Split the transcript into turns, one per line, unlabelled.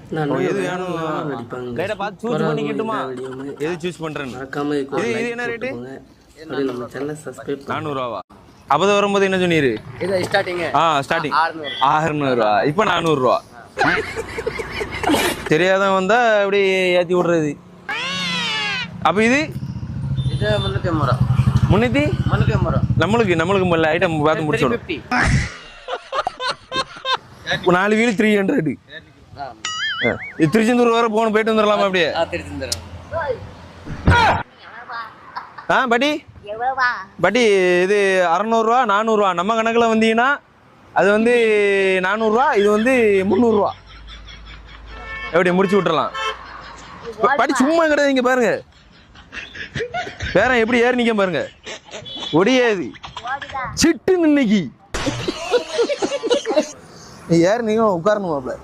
எது வேணும் லைட்டா பார்த்து சூஸ் பண்ணிக்கிட்டுமா எது சூஸ் பண்றேன்னு இது என்ன ரேட்டு
நம்ம சேனல் சப்ஸ்கிரைப்
400 ரூபாவா அப்போ வரும்போது என்ன சொன்னீரு
இது ஸ்டார்டிங்
ஸ்டார்டிங் 600 ரூபா இப்போ 400 ரூபா தெரியாதவன் வந்தா அப்படி ஏற்றி விடுறது அப்போ இது
350 ரூபா
350 ரூபா நம்மளுக்கு முதல்ல ஐட்டம் பார்த்து முடிச்சோம் 4 வீல் 300 இது திருச்செந்தூர் வர போயிட்டு வந்துடலாமா அப்படியே பட்டி இது 600 ரூபா 400 ரூபா நம்ம கணக்குல வந்தீங்கன்னா அது வந்து 400 ரூபா இது வந்து 300 ரூபா எப்படி முடிச்சு விட்டுறலாம் படி சும்மா கிடையாது இங்க பாருங்க வேற எப்படி ஏறி நிக்க பாருங்க ஒடியாது சிட்டு இன்னைக்கு ஏறி நீங்க உட்காரணும் மாப்ள